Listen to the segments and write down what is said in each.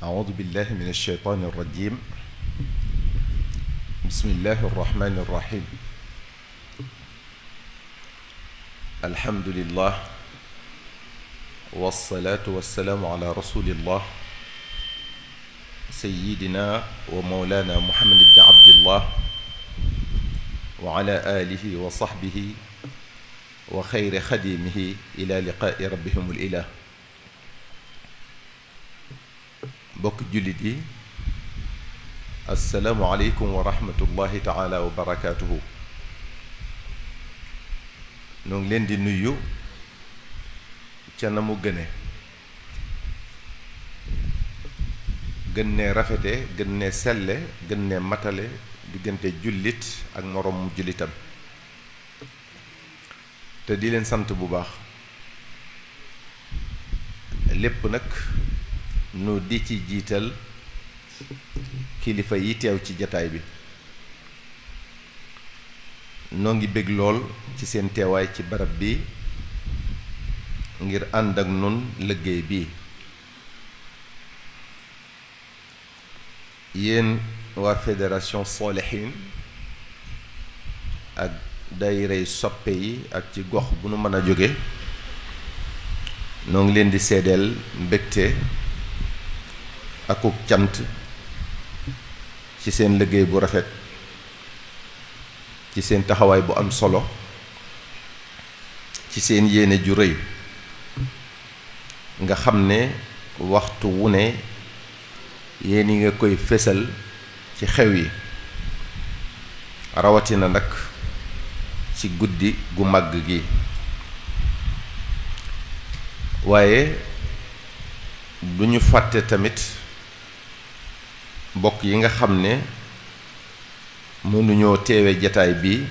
أعوذ بالله من الشيطان الرجيم. بسم الله الرحمن الرحيم. الحمد لله والصلاة والسلام على رسول الله سيدنا ومولانا محمد بن عبد الله وعلى آله وصحبه وخير خديمه إلى لقاء ربهم الإله. bokk jullit yi assalaamu aleykum wa rahmatullahi taala wa barakaatuhu. noo ngi leen di nuyu ca na mu gën ne rafete gën ne selle gën ne matale diggante jullit ak moroom jullitam te di leen sant bu baax. lépp nag nu di ci jiital kilifa yi teew ci jataay bi. noo ngi bég lool ci seen teewaay ci barab bi ngir ànd ak nun liggéey bi. yéen waa fédération Solihin ak daayirey soppe yi ak ci gox bu nu mën a jóge noo ngi leen di seedeel mbégte akuk cant ci seen liggéey bu rafet, ci seen taxawaay bu am solo, ci seen yéene ju rëy nga xam ne waxtu wu ne yéen yi nga koy fésal ci xew yi, rawatina nag ci guddi gu màgg gi. waaye du ñu fàtte tamit mbokk yi nga xam ne mënuñoo teewe jataay bi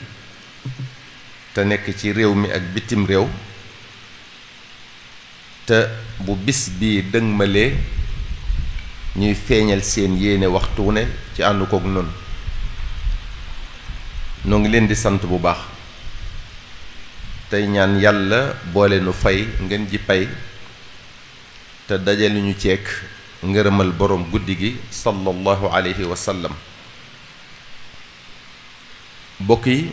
te nekk ci réew mi ak bitim réew, te bu bis bii dëgmalee ñuy feeñal seen yéene waxtu ne ci ànd kook noonu. noo ngi leen di sant bu baax tey ñaan yàlla boole nu fay ngeen ji pay te dajale ñu ceek ngërëmal boroom guddi gi sallallahu alayhi wa sallam. bokk yi,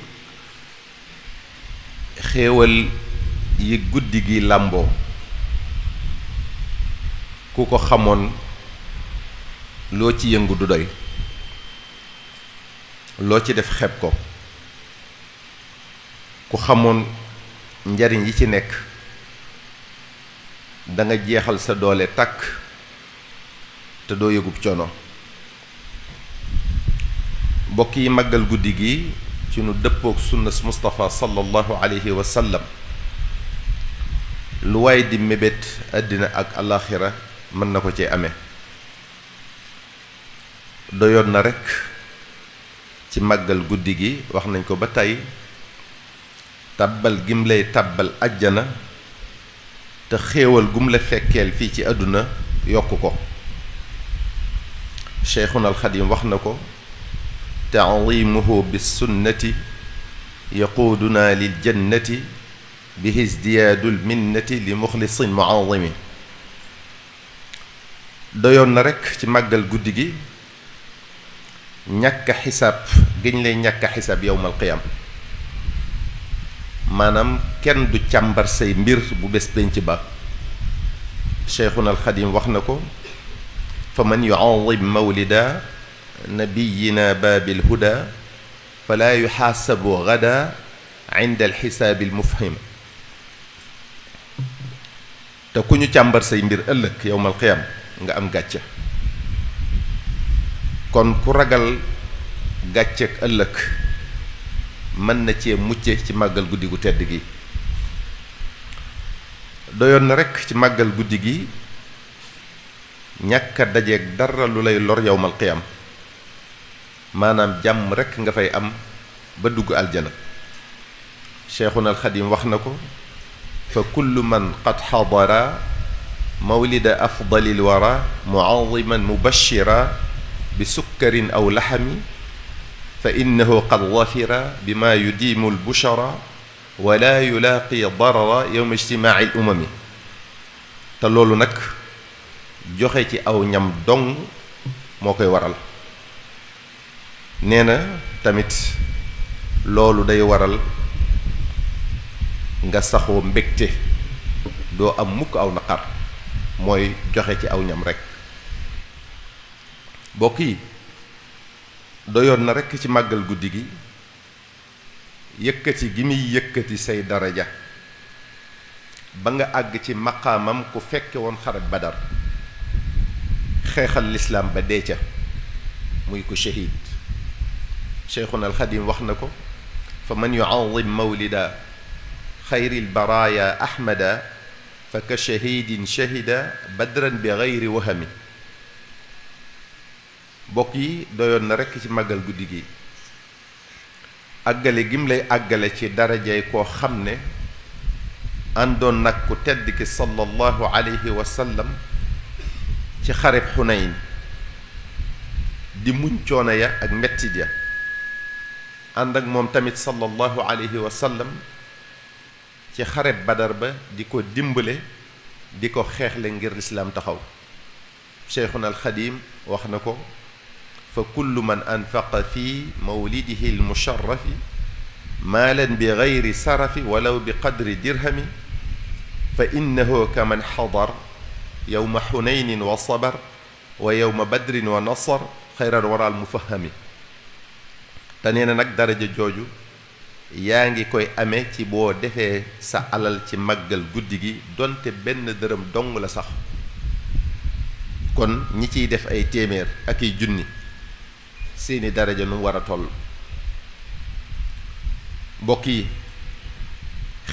xéewal yi guddi gi làmboo ku ko xamoon loo ci yëngu du doy, loo ci def xeeb ko. ku xamoon njariñ yi ci nekk danga jeexal sa doole tàkk te doo yëgub coono. mbokk yi, màggal guddi gi ci nu dëppook sunnas Mustafa sallallahu alayhi wa sallam, lu waay di mébét àddina ak alaaxira mën na ko ci amee. doyoon na rekk ci màggal guddi gi, wax nañ ko ba tey, tàbbal gim lay tàbbal àjjana te xéewal gum la fekkeel fii ci àdduna yokk ko. Cheikhuna alxadim wax na ko, taadimuhu bissunnati yaquuduna lil jannati bihi izdiyaadul minnati li muxlisin muazimi. doyoon na rekk ci màggal guddi gi ñàkk xisaab giñ lay ñàkk xisaab yowmal qiyaam. maanaam kenn du càmbar say mbir bu bés pénc ba. Cheikhuna alxadim wax na ko, fa man yuazim mawlida nabiyina baabil huda fala yuxaasabu gada inda alxisaabi almufhim. te ku ñu càmbar say mbir ëllëg yowmal qiyam nga am gàcce. kon ku ragal gàcceek ëllëg mën na cee mucce ci màggal guddi gu tedd gi. doyoon na rekk ci màggal guddi gi ñàkk a dajeeg dara lu lay lor yowmal qiyam. maanaam jàmm rekk nga fay am ba dugg aljana. Cheikhuna alxadim wax na ko, fa kullu man qad xadara mawlida afdalil wara muaziman mubashira bi sukkarin aw laxami fa innahu qad wafira bima yudiimu albushara wala yulaaqi darara yowma ijtimaaci al umami. te loolu nag joxe ci aw ñam dong moo koy waral. nee na tamit loolu day waral nga saxoo mbégte doo am mukk aw naqar mooy joxe ci aw ñam rekk. bokk yi doyoon na rekk ci màggal guddi gi yëkkati gi muy yëkkati say daraja ba nga àgg ci maqaamam ku fekke woon xare Badar xeexal lislaam ba dee ca muy ko shahid. Cheikhuna alxadim wax na ko fa man yu'azzim mawlida xayril baraaya ahmada fa ka shahidin shahida badran bi gayri wahami. bokk yi doyoon na rekk ci màggal guddi gi àggale gim lay àggale ci darajay koo xam ne àndoon nag ku tedd ki sallallahu alayhi wa sallam ci xareb Xunayn di muñ coono ya ak mettit ya ànd ak moom tamit sallallahu alayhi wa sallam ci xareb Badar ba di ko dimbale di ko xeexle ngir lislaam taxaw. Cheikhuna alxadim wax na ko fa kullu man anfaqa fi mawlidihi almusharrafi maalan bi gayri sarafi walaw bi qadri dirhami fa innahu kaman xadar yowma xunaynin wa sabar wa yowma badrin wa nasar xayran waral mufahami. te nee na nag daraja jooju yaa ngi koy amee ci boo defee sa alal ci màggal guddi gi donte benn dërëm dong la sax. kon ñi ciy def ay téeméer ak i junni seeni daraja nu war a toll. mbokk yi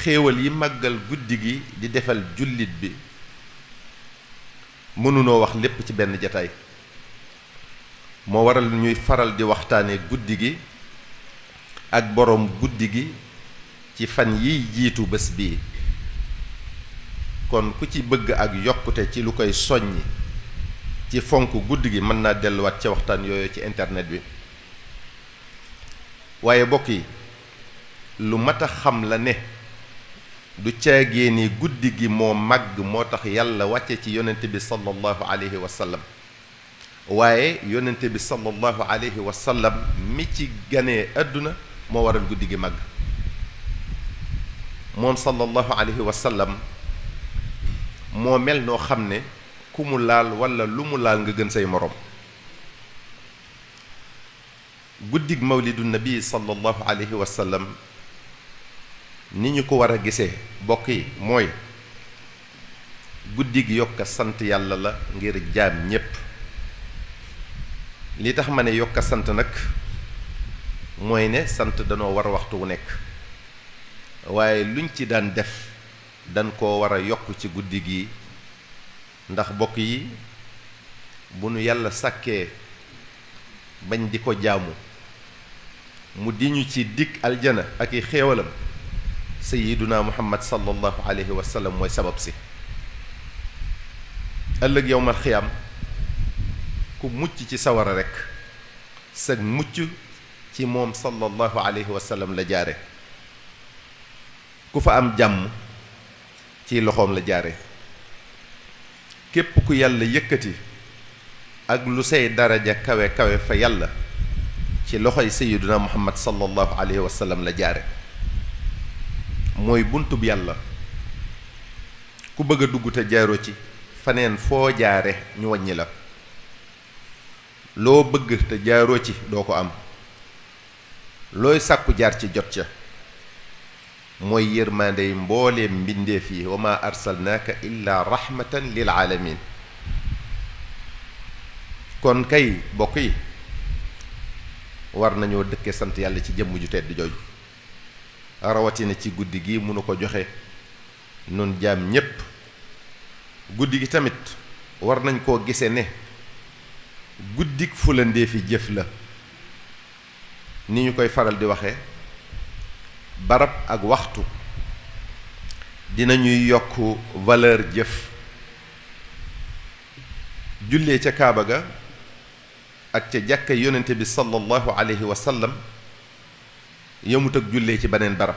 xéewal yi màggal guddi gi di defal jullit bi mënunoo wax lépp ci benn jataay. moo waral ñuy faral di waxtaane guddi gi ak boroom guddi gi ci fan yiy jiitu bés bii. kon ku ci bëgg ak yokkute ci lu koy soññi ci fonk guddi gi mën naa delluwaat ca waxtaan yooyu ci internet bi. waaye bokk yi lu mat a xam la ne du caagee ni guddi gi moo màgg moo tax yàlla wàcce ci yonent bi sallallahu alayhi wa sallam. waaye yonent bi sallallahu alayhi wa sallam mi ci ganee àdduna moo waral guddi gi màgg. moom sallallahu alayhi wa sallam moo mel noo xam ne ku mu laal walla lu mu laal nga gën say moroom. guddig mawlidu nabi sallallahu alayhi wa sallam ni ñu ko war a gisee bokk yi mooy guddi gi yokk sant yàlla la ngir jaam ñépp. li tax ma ne yokk sant nag mooy ne sant danoo war a waxtu wu nekk waaye luñ ci daan def dañ koo war a yokk ci guddi gi. ndax bokk yi bu nu yàlla sàkkee bañ di ko jaamu mu di ñu ci dig aljana ak i xéewalam sayyiduna muhammad sallallahu alayhi wa sallam mooy sabab si. ëllëg yowmal xiyaam ku mucc ci sawara rekk sag mucc ci moom sallallahu alayhi wa sallam la jaare. ku fa am jàmm ci loxoom la jaare. képp ku yàlla yëkkati ak lu say daraja kawe kawe fa yàlla ci loxoy sayyiduna muhammad sallallahu alayhi wa sallam la jaare. mooy buntub yàlla ku bëgg a dugg te jaaroo ci faneen foo jaare ñu wàññi la. loo bëgg te jaaroo ci doo ko am. looy sàkku jaar ci jot ca. mooy yërmaandey mbooleem mbindeef yi wa ma arsalnaaka illa rahmatan lil alamin. kon kay bokk yi war nañoo dëkke sant yàlla ci jëmm ju tedd jooju rawatina ci guddi gi mënu ko joxe nun jaam ñépp. guddi gi tamit war nañ koo gise ne guddik fulandee fi jëf la. ni ñu koy faral di waxe barab ak waxtu dinañuy yokk valeur jëf. jullee ca kaaba ga ak ca jàkka yonente bi sallallahu alayhi wa sallam yëmut ak jullee ci beneen barab.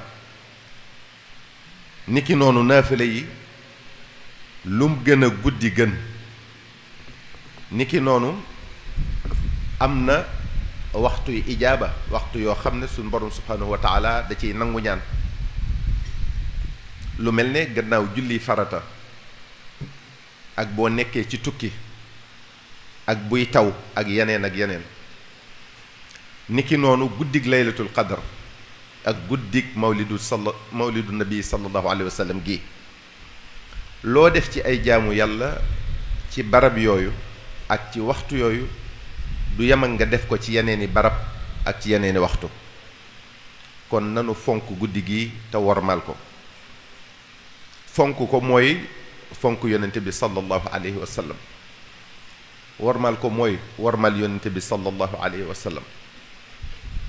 niki noonu naafile yi lum gën a guddi gën niki noonu am na waxtu yu ijaaba waxtu yoo xam ne suñ borom subhanahu wa taala da ciy nangu ñaan lu mel ne gannaaw julli farata ak boo nekkee ci tukki ak buy taw ak yeneen niki noonu guddig laylatul qadr ak guddig mawlidu nabi sallallahu alayhi wa sallam gi loo def ci ay jaamu yàlla ci barab yooyu ak ci waxtu yooyu du yem ak nga def ko ci yeneeni barab ak ci yeneeni waxtu kon nanu fonk guddi gi te wormal ko fonk ko mooy fonk yonente bi sallallahu alayhi wa sallam wormal ko mooy wormal yonente bi sallallahu alayhi wa sallam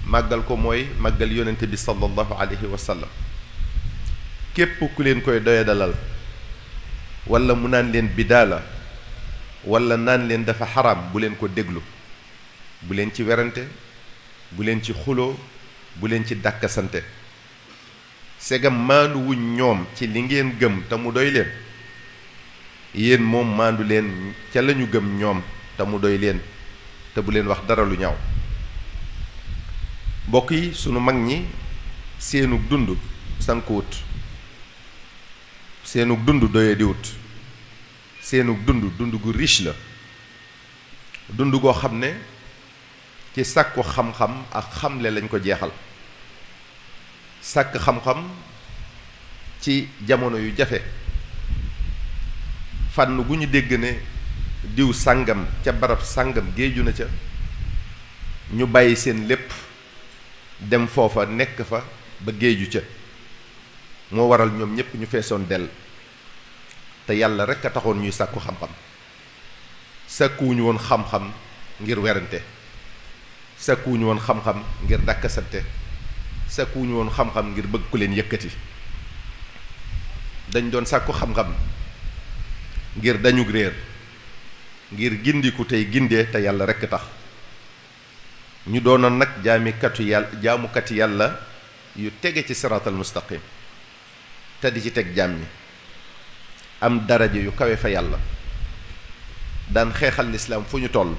màggal ko mooy màggal yonente bi sallallahu alayhi wa sallam képp ku leen koy doyadalal wala mu naan leen bidaa la wala naan leen dafa xaram bu leen ko déglu bu leen ci werante bu leen ci xuloo bu leen ci dàkkasante segam maandu wuñ ñoom ci li ngeen gëm te mu doy leen yéen moom maandu leen ca lañu gëm ñoom te mu doy leen te bu leen wax dara lu ñaaw mbokk yi sunu mag ñi seenug dund sankuwut seenug dund doye diwut seenug dund gu riche la dund goo xam ne ci sàkku xam-xam ak xamle lañ ko jeexal sàkk xam-xam ci jamono yu jafe fànn gu ñu dégg ne diw sàngam ca barab sàngam géeju na ca ñu bàyyi seen lépp dem foofa nekk fa ba géeju ca moo waral ñoom ñépp ñu feesoon dell te yàlla rekk a taxoon ñuy sàkku xam-xam sàkkuwuñu woon xam-xam ngir werante sàkkuwuñu woon xam-xam ngir dàkkasante sàkkuwuñu woon xam-xam ngir bëgg ku leen yëkkati dañ doon sàkku xam-xam ngir dañu réer ngir gindiku tey gindee te yàlla rekk tax ñu doonoon nag jaamukati yàlla yu tege ci siraatal mustaqim te di ci teg jaam ñi am daraja yu kawe fa yàlla daan xeexal lislaam fu ñu toll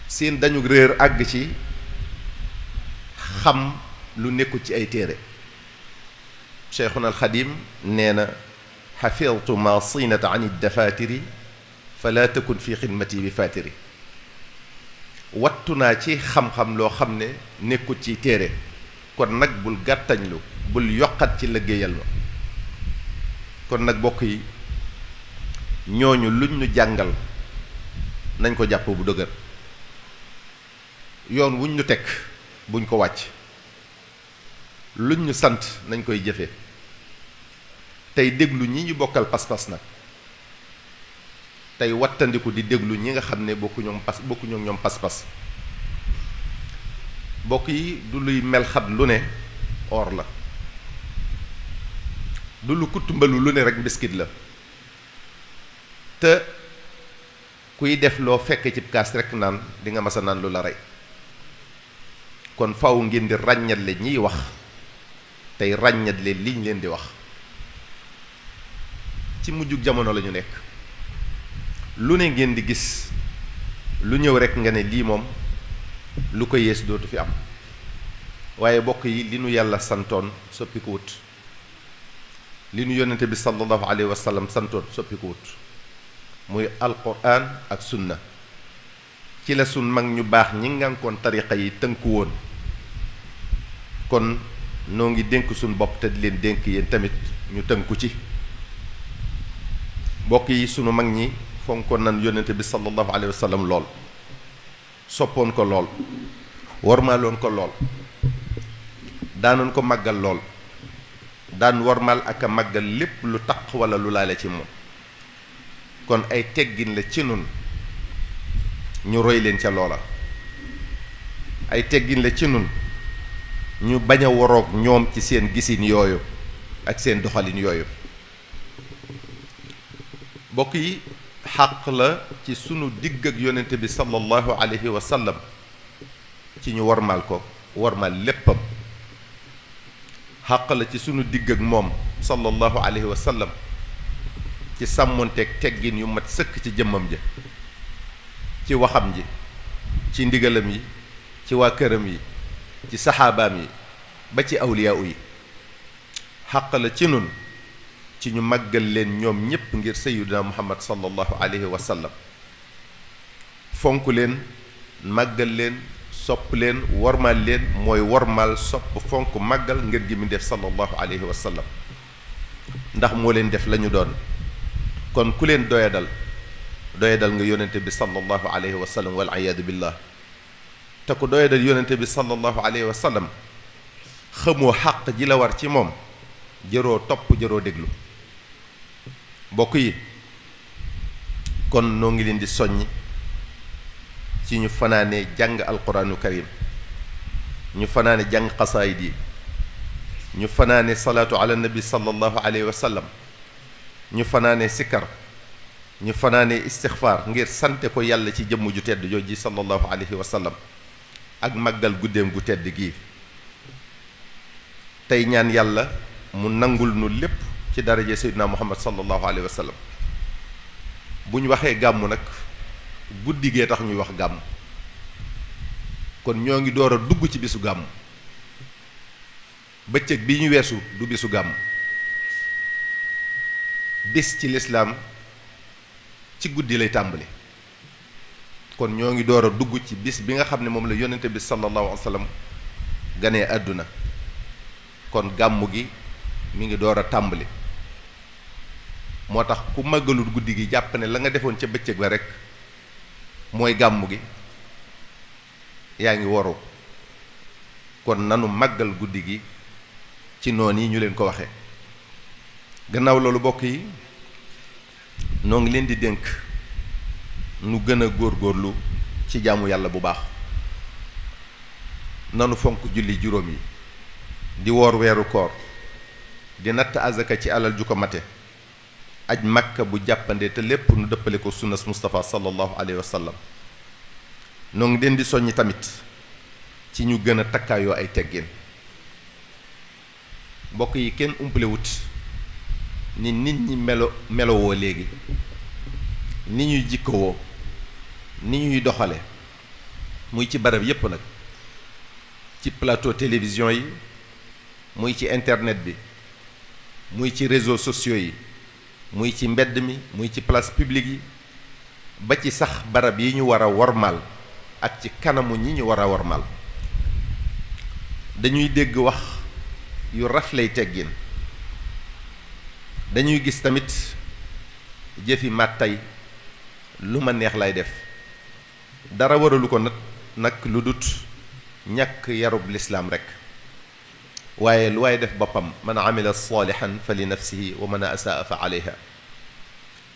seen dañu réer àgg ci xam lu nekkul ci ay téere cheikhuna alxadim nee na xafidtu ma sinata an iddafatiri fala takun fi xidmati bi fatiri wattu naa ci xam-xam loo xam ne nekkul ci téere kon nag bul gàttañlu bul yokkat ci liggéeyal ma kon nag bokk yi ñooñu luñ ñu jàngal nañ ko jàpp bu dëgër yoon wuñ ñu teg buñ ko wàcc luñ ñu sant nañ koy jëfe tey déglu ñi ñu bokkal pas-pas nag tey wattandiku di déglu ñi nga xam ne bokku ñoom pas-pas bokk yi du luy melxat lu ne or la du lu kuttumbalu lu ne rek mbiskit la te kuy def loo fekk ci kaas rek naan di nga mas a naan lu la rey kon faw ngeen di ràññatle ñiy wax tey ràññatle liñ leen di wax ci mujjug jamono la ñu nekk lu ne ngeen di gis lu ñëw rek nga ne lii moom lu ko yées dootu fi am waaye bokk yi li nu yàlla santoon soppi ko wut li nu yonente bi sallallahu alayhi wa sallam santoon soppi ko wut muy alquran ak sunna ci la sun mag ñu baax ñi ngànkoon tariqa yi tënku woon kon noo ngi dénk suñ bopp te di leen dénk yéen tamit ñu tënku ci mbokk yi sunu mag ñi fonkoon nan yonente bi sallallahu alayhi wa sallam lool soppoon ko lool wormaaloon ko lool daanoon ko màggal lool daan wormaal ak a màggal lépp lu taq wala lu laale ci moom kon ay teggin la ci nun ñu roy leen ca loola ay teggin la ci nun ñu bañ a waroog ñoom ci seen gisin yooyu ak seen doxalin yooyu mbokk yi xàq la ci sunu digg ak yonente bi sallallahu alayhi wa sallam ci ñu warmal ko warmal léppam xàq la ci sunu digg ak moom sallallahu alayhi wa sallam ci sàmmonteeg teggin yu mat sëkk ci jëmmam ja, ci waxam ji, ci ndigalam yi, ci waa këram yi, ci saxaabaam yi, ba ci awliyaa yi. xàq la ci nun ci ñu màggal leen ñoom ñépp ngir sayyidina muhammad sallallahu alayhi wa sallam, fonk leen, màggal leen, sopp leen, wormaal leen, mooy wormaal, sopp, fonk, màggal ngir gi mi def sallallahu alayhi wa sallam, ndax moo leen def la ñu doon. kon ku leen doyadal nga yonente bi sallallahu alayhi wa sallam wal iyaadu billah. te ku doyadal yonente bi sallallahu alayhi wa sallam xamoo xàq ji la war ci moom, jëroo topp, jëroo déglu. mbokk yi, kon noo ngi leen di soññ ci ñu fanaane jàng alquraanu karim, ñu fanaane jàng xasaayid yi, ñu fanaane salaatu ala nabi sallallahu alayhi wa sallam, ñu fanaane sikkar, ñu fanaane istixfaar ngir sante ko yàlla ci jëmm ju tedd jooji sallallahu alayhi wa sallam, ak màggal guddeem gu tedd gii. tey ñaan yàlla mu nangul nu lépp ci daraje sayyidina muhammad sallallahu alayhi wa sallam. bu ñu waxee gàmmu nag guddi gee tax ñuy wax gàmm, kon ñoo ngi door a dugg ci bisu gàmm. bëccëg bi ñu weesu du bisu gàmm. bis ci lislaam ci guddi lay tàmbali. kon ñoo ngi door a dugg ci bis bi nga xam ne moom la yonente bi sallallahu alayhi wa sallam ganee àdduna. kon gàmmu gi mi ngi door a tàmbali. moo tax ku màggalul guddi gi jàpp ne la nga defoon ca bëccëg ba rek mooy gàmmu gi, yaa ngi waru. kon nanu màggal guddi gi ci noon yi ñu leen ko waxee. gannaaw loolu bokk yi, noo ngi leen di dénk nu gën a góorgóorlu ci jaamu yàlla bu baax. nanu fonk julli juróom yi, di woor weeru koor, di natt azaka ci alal ju ko mate, aj makka bu jàppande te lépp nu dëppale ko sunnas Mustafa sallallahu alayhi wa sallam. noo ngi leen di soññi tamit ci ñu gën a takkaayoo ay teggin. mbokk yi, kenn umpalewut ni nit ñi melowoo léegi, ni ñuy jikkowoo, ni ñuy doxale, muy ci barab yépp nag, ci plateau télévision yi, muy ci internet bi, muy ci réseaux sociaux yi, muy ci mbedd mi, muy ci place publique yi, ba ci sax barab yi ñu war a wormaal ak ci kanamu ñi ñu war a wormaal. dañuy dégg wax yu rafley teggin, dañuy gis tamit jëfi màttay lu ma neex lay def, dara waralu ko nag lu dut ñàkk yarub lislaam rekk. waaye lu waay def boppam, man amila saalihan fa li nafsihi wa man asaa fa alayha.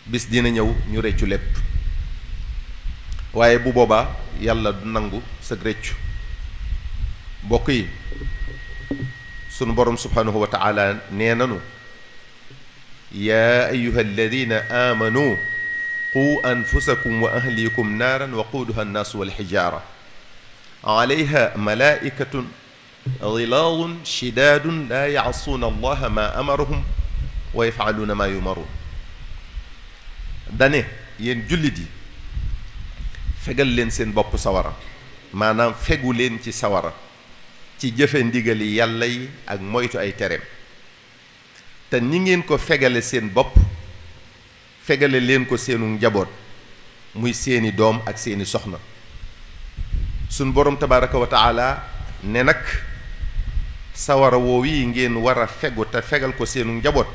bis dina ñëw ñu réccu lépp, waaye bu boobaa yàlla du nangu sag réccu. bokk yi, sunu borom subhanahu wa taala nee nanu: yaa ayuha alladina aamanu qu anfusakum wa ahlikum naaran waquuduha annaasu walxijaara alayha malaikatun gilaadun shidaadun laa yacsuuna allaha maa amarahum wa yafcaluuna maa yumaruun. dane yéen jullit yi, fegal leen seen bopp sawara, maanaam fegu leen ci sawara ci jëfe ndigali yàlla yi ak moytu ay tereem. te ni ngeen ko fegale seen bopp, fegale leen ko seenu njaboot, muy seeni doom ak seeni soxna. suñ boroom tabaaraka wa taala ne nag sawara woow yi ngeen war a fegu te fegal ko seenu njaboot,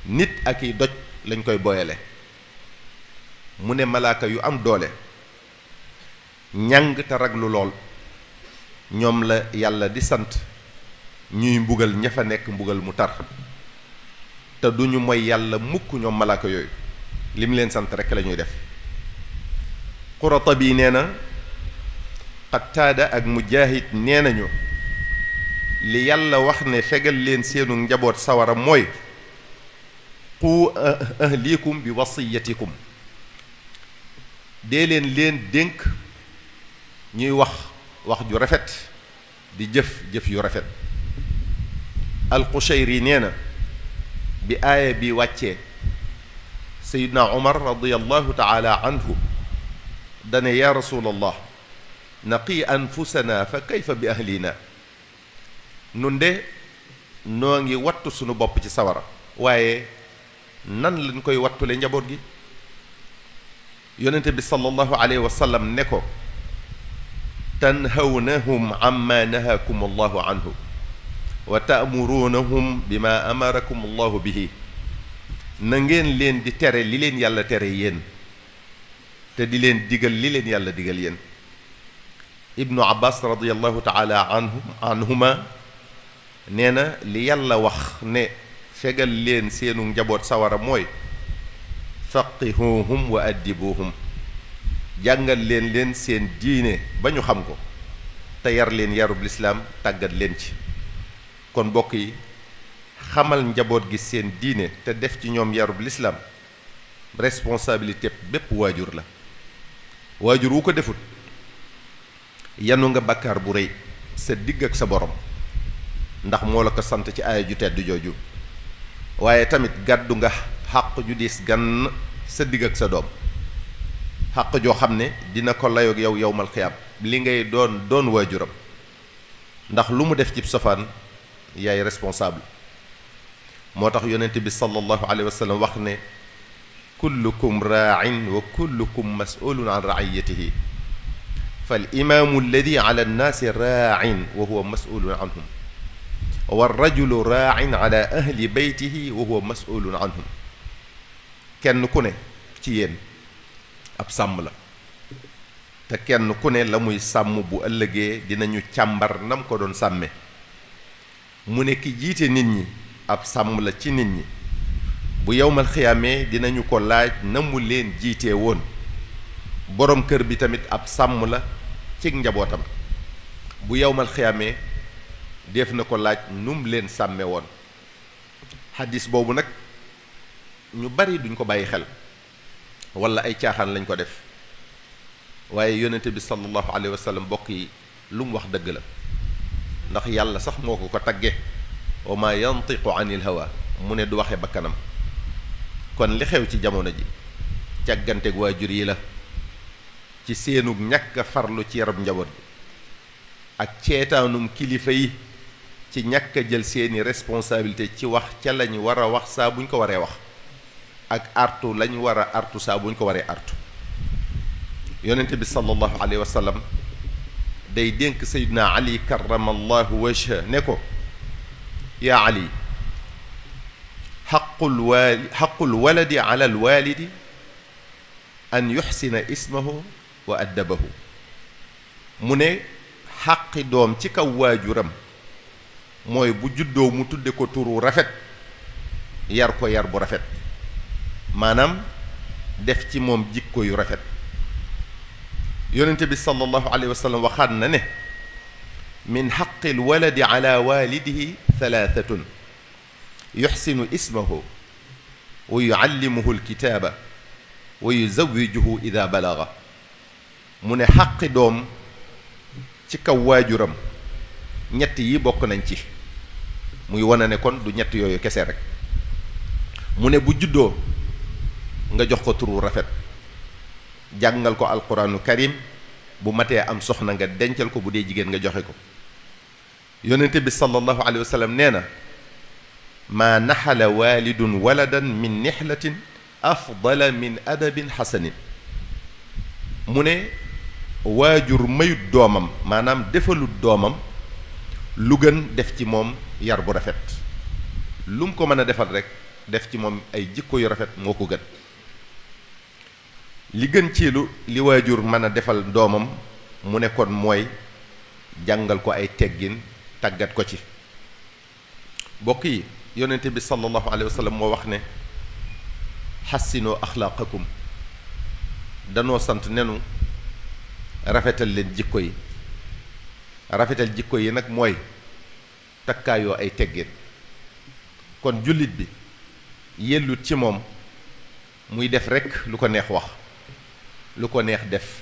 nit ak i doj lañ koy boyale. mu ne malaaka yu am doole, ñàng te raglu lool, ñoom la yàlla di sant ñuy mbugal ña fa nekk mbugal mu tar. te duñu mooy yàlla mukk ñoom malaaka yooyu, li mu leen sant rekk la ñuy def. Qurtubi nee na, Qataada ak Mujaahid nee nañu, li yàlla wax ne fegal leen seenu njaboot sawara mooy qu ahlikum bi wasiyatikum. dee leen dénk ñuy wax ju rafet, di jëf yu rafet. Al-Qushayri nee na, bi aaya bi wàccee sayidna Umar radiyallahu taala anhu dane ya rasulallah naqi anfusana fa kayfa bi ahlina nun de noo ngi wattu sunu bopp ci sawara waaye nan lañ koy wattule njaboot gi yonente bi sallallahu alayhi wa sallam ne ko tanhawnahum amma nahakum allahu anhu wa ta'murunahum bima amarakum allahu bihi na ngeen leen di tere li leen yàlla tere yéen te di leen digal li leen yàlla digal yéen ibnu abbas radiyallahu taala anhuma nee na li yàlla wax ne fegal leen seenu njaboot sawara mooy faqihuhum wa addibuhum jàngal leen seen diine ba ñu xam ko te yar leen yarub lislaam tàggat leen ci kon mbokk yi xamal njaboot gi seen diine te def ci ñoom yarub lislaam responsabilité bépp waajur la waajur wu ko defut yanu nga bàkkaar bu rëy sa digg ak sa borom ndax moo la ko sant ci aaya ju tedd jooju waaye tamit gàddu nga xàq ju diis gann sa digg ak sa doom xàq joo xam ne dina ko layoog yow yowmal xiyaam li ngay doon waajuram ndax lu mu def ci safaan yaay responsable moo tax yonent bi sallallahu alayhi wa sallam wax ne kullukum raa'in wa kullukum mas'ulun an ra'iyatihi fal imaamu alladi ala annaasi raa'in wa huwa mas'ulun anhum wa rajulu raa'in ala ahli baytihi wa huwa mas'ulun anhum kenn ku ne ci yéen ab sàmm la te kenn ku ne la muy sàmm bu ëllëgee dinañu càmbar nam ko doon sàmme mu ne ki jiite nit ñi ab sàmm la ci nit ñi bu yowmal xiyaamee dinañu ko laaj na mu leen jiitee woon boroom kër bi tamit ab sàmm la ci njabootam bu yowmal xiyaamee def na ko laaj num leen sàmme woon xaddis boobu nag ñu bari duñ ko bàyyi xel wala ay caaxaan lañ ko def waaye yonente bi sallallahu alayhi wa sallam mbokk yi lu mu wax dëgg la ndax yàlla sax moo ko tagge wa ma yantiqu anil hawa mu ne du waxe bakkanam kon li xew ci jamono ji càgganteeg waajur yi la ci seenug ñàkk a farlu ci yarab njaboot gi ak ceetaanum kilifa yi ci ñàkk a jël seeni responsabilité ci wax ca lañ war a wax saa buñ ko waree wax ak artu lañ war a artu saa buñ ko waree artu yonente bi sallallahu alayhi wa sallam day dénk sayyidina ali karamallahu wajha ne ko yaa ali xaqul waladi ala alwalidi an yuxsina ismahu wa addabahu mu ne xaqi doom ci kaw waajuram mooy bu juddoo mu tudde ko turu rafet yar ko yar bu rafet maanaam def ci moom jikko yu rafet yonente bi sallallahu alayhi wa sallam waxaat na ne min xaqi alwaladi ala walidihi thalathatun yuxsinu ismahu wa yuallimuhu alkitaaba wa yuzawijuhu ida balaga mu ne xaqi doom ci kaw waajuram ñett yi bokk nañ ci muy wane ne kon du ñett yooyu kese rek mu ne bu juddoo nga jox ko turu rafet jàngal ko alquraanu karim bu matee am soxna nga dencal ko bu dee jigéen nga joxe ko yonente bi sallallahu alayhi wa sallam nee na maa naxala walidun waladan min nixlatin afdala min adabin xasanin mu ne waajur mayut doomam maanaam defalut doomam lu gën def ci moom yar bu rafet lu mu ko mën a defal rek def ci moom ay jikko yu rafet moo ko gën li gën ci li waajur mën a defal doomam mu ne kon mooy jàngal ko ay teggin tàggat ko ci bokk yi yonente bi sallallahu alayhi wa sallam moo wax ne xassinoo axlaaqakum danoo sant nenu rafetal leen jikko yi rafetal jikko yi nag mooy takkaayoo ay teggin kon jullit bi yellut ci moom muy def rekk lu ko neex wax lu ko neex def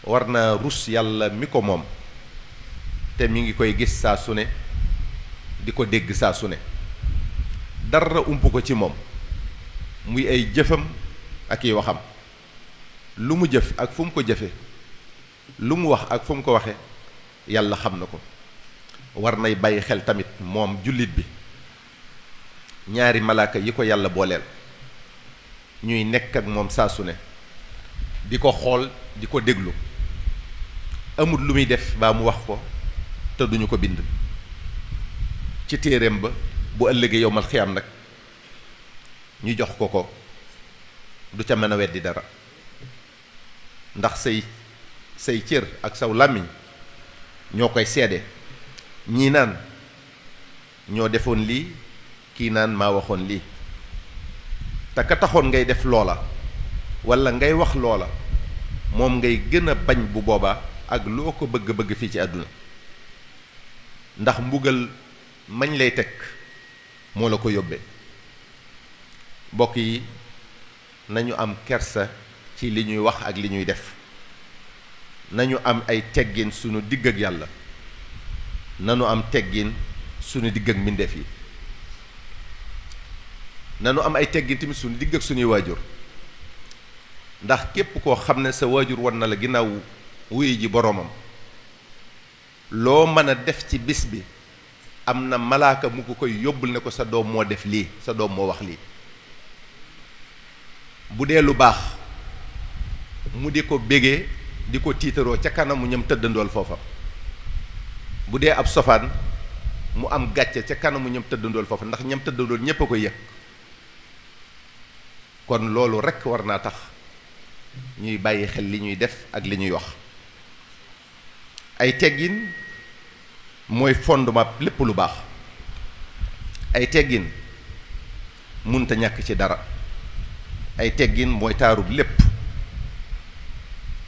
war naa rus yàlla mi ko moom te mi ngi koy gis saa su ne di ko dégg saa su ne dara ump ko ci moom muy ay jëfam ak yi waxam lu mu jëf ak fu mu ko jëfe lu mu wax ak fu mu ko waxe yàlla xam na ko. war nay bàyyi xel tamit moom jullit bi ñaari malaaka yi ko yàlla booleel ñuy nekk ak moom saa su ne di ko xool di ko déglu amul lu muy def baa mu wax ko te duñu ko bind ci téereem ba bu ëllëgee yowmal xiyaam nag ñu jox ko ko du ca mën a weddi dara ndax say cër ak saw làmmiñ ñoo koy seede ñii naan ñoo defoon lii kii naan maa waxoon lii te ka taxoon ngay def loola walla ngay wax loola moom ngay gën a bañ bu boobaa ak loo ko bëgg-bëgg fii ci àdduna ndax mbugal mañ lay teg moo la ko yóbbee mbokk yi nañu am kersa ci li ñuy wax ak li ñuy def nañu am ay teggin sunu digg ak yàlla nanu am teggin sunu digg ak mbindeef yi nanu am ay teggin tamit sunu digg ak sunuy waajur ndax képp koo xam ne sa waajur wan na la ginnaaw wuyu ji boroomam loo mën a def ci bis bi am na malaaka mu ko koy yóbbul ne ko sa doom moo def lii sa doom moo wax lii bu dee lu baax mu di ko bégee di ko tiitaroo ca kanamu ñam tëddandool foofa bu dee ab sofaan mu am gàcce ca kanamu ñam tëddandool foofa ndax ñam tëddandool ñépp a ko yëg kon loolu rekk war naa tax ñuy bàyyi xel li ñuy def ak li ñuy wax ay teggin mooy fondement lépp lu baax ay teggin munta ñàkk ci dara ay teggin mooy taarub lépp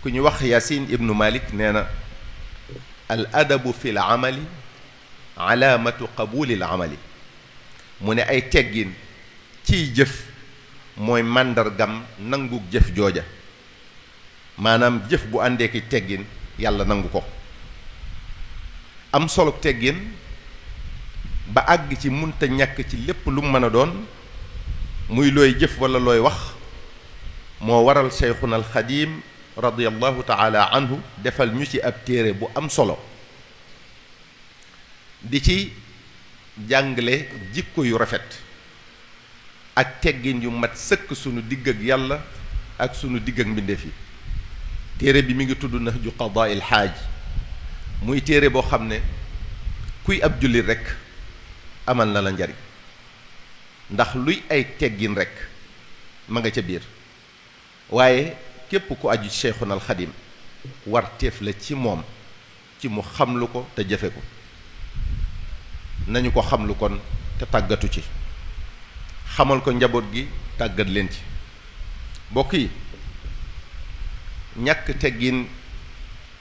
ku ñu wax Yasin ibnu Malik nee na al adabu fi l amali alaamatu qabuli l amali mu ne ay teggin ciy jëf mooy màndargam nangu jëf jooja maanaam jëf bu àndee ki teggin yàlla nangu ko am solo teggin ba àgg ci munta ñàkk ci lépp lu mu mën a doon muy looy jëf walla looy wax moo waral Cheikhuna al Xadim radiyallahu taala anhu defal ñu ci ab téere bu am solo di ci jàngale jikko yu rafet ak teggin yu mat sëkk sunu digg ak yàlla ak sunu digg ak mbindeef yi téere bi mi ngi tudd Nahju Qadaa'il Haaj muy téere boo xam ne kuy ab jullit rekk amal na la njariñ ndax luy ay teggin rekk ma nga ca biir waaye képp ku aju Cheikhuna al Xadim war teef la ci moom ci mu xamlu ko te jëfe ko nañu ko xamlu kon te tàggatu ci xamal ko njaboot gi tàggat leen ci mbokk yi ñàkk teggin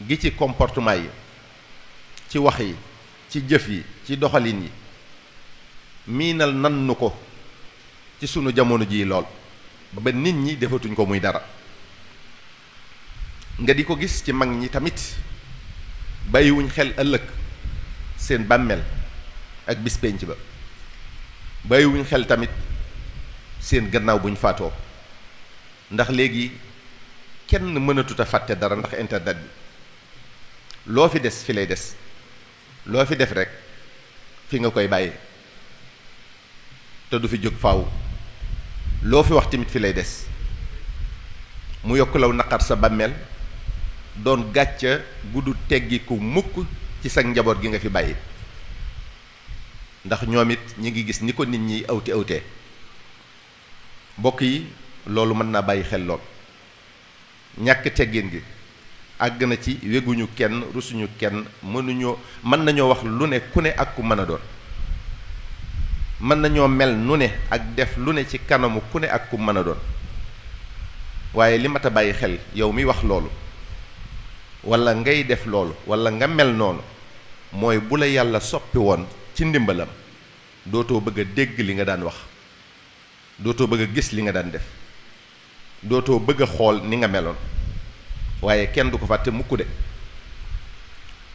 gi ci comportement yi ci wax yi ci jëf yi ci doxalin yi miinal nan nu ko ci sunu jamono jii lool ba nit ñi defatuñ ko muy dara nga di ko gis ci mag ñi tamit bàyyiwuñ xel ëllëg seen bàmmeel ak bis penc ba bàyyiwuñ xel tamit seen gannaaw buñ faatoo ndax léegi kenn mënatut a fàtte dara ndax internet bi loo fi des fi lay des loo fi def rekk fi nga koy bàyyi te du fi jóg faaw loo fi wax tamit fi lay des mu yokk law naqar sa bàmmeel doon gàcca guddu teggi ku mukk ci sa njaboot gi nga fi bàyyi ndax ñoom it ñi ngi gis ni ko nit ñi awtee mbokk yi loolu mën naa bàyyi xel lool ñàkk teggin gi àgg na ci weguñu kenn rusuñu kenn mën nañoo wax lu ne ku ne ak ku mën a doon mën nañoo mel nu ne ak def lu ne ci kanamu ku ne ak ku mën a doon waaye li mat a bàyyi xel yow mi wax loolu walla ngay def loolu walla nga mel noonu mooy bu la yàlla soppi woon ci ndimbalam dootoo bëgg a dégg li nga daan wax dootoo bëgg a gis li nga daan def dootoo bëgg a xool ni nga meloon waaye kenn du ko fàtte mukk de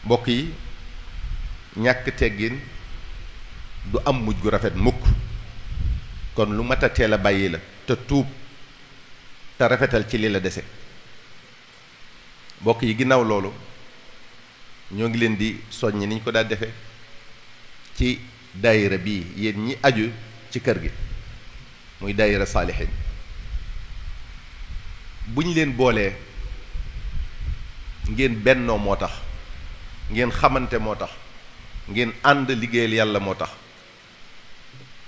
mbokk yi ñàkk teggin du am mujj gu rafet mukk kon lu mat a teel a bàyyi la te tuub te rafetal ci li la dese. mbokk yi ginnaaw loolu ñoo ngi leen di soññ ni ñu ko daa defee ci daayira bii yéen ñi aju ci kër gi muy daayira saalixiin bu ñu leen boolee ngeen bennoo moo tax ngeen xamante moo tax ngeen ànd liggéeyal yàlla moo tax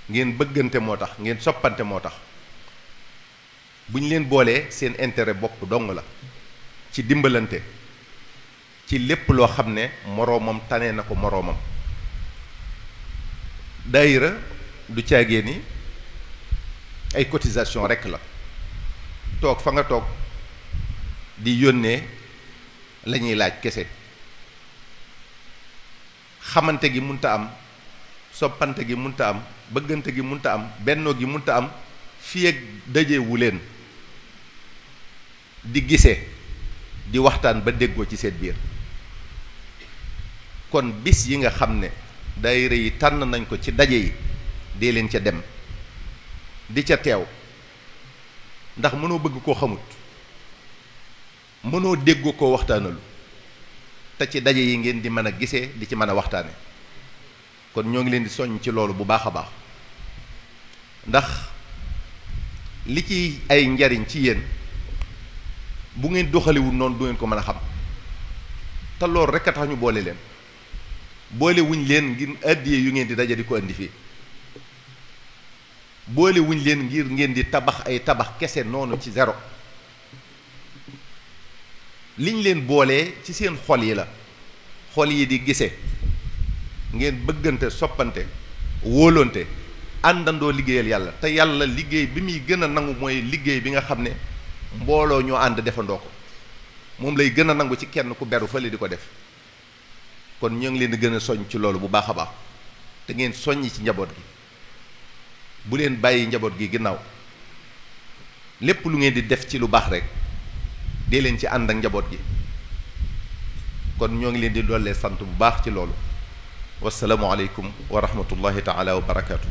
ngeen bëggante moo tax ngeen soppante moo tax bu ñu leen boolee seen intérêt bopp dong la ci dimbalante ci lépp loo xam ne moroomam tane na ko moroomam. daayira du caagee ni ay cotisation rekk la toog fa nga toog di yónnee la ñuy laaj kese. xamante gi munta am, soppante gi munta am, bëggante gi munta am, bennoo gi munta am fii ak dajewu leen di gisee di waxtaan ba déggoo ci seen biir. kon bis yi nga xam ne daayira yi tànn nañ ko ci daje yi dee leen ca dem di ca teew, ndax mënoo bëgg koo xamut, mënoo déggoo koo waxtaanalu, te ci daje yi ngeen di mën a gisee di ci mën a waxtaane. kon ñoo ngi leen di soññ ci loolu bu baax a baax, ndax li ci ay njariñ ci yéen bu ngeen doxaliwul noonu du ngeen ko mën a xam. te loolu rekk a tax ñu boole leen, boole wuñ leen ngir àddiya yu ngeen di daje di ko indi fii, boole wuñ leen ngir ngeen di tabax ay tabax kese noonu ci zéro. liñ leen boolee ci seen xol yi la, xol yi di gise, ngeen bëggante, soppante, wóolonte, àndandoo liggéeyal yàlla. te yàlla liggéey bi muy gën a nangu mooy liggéey bi nga xam ne mbooloo ñoo ànd defandoo ko, moom lay gën a nangu ci kenn ku beru fële di ko def. kon ñoo ngi leen di gën a soññ ci loolu bu baax a baax, te ngeen soññ ci njaboot gi, bu leen bàyyi njaboot gi ginnaaw. lépp lu ngeen di def ci lu baax rek dee leen ci ànd ak njaboot gi. kon ñoo ngi leen di dollee sant bu baax ci loolu. wasalaamu aleykum wa rahmatullahi taala wa barakaatu.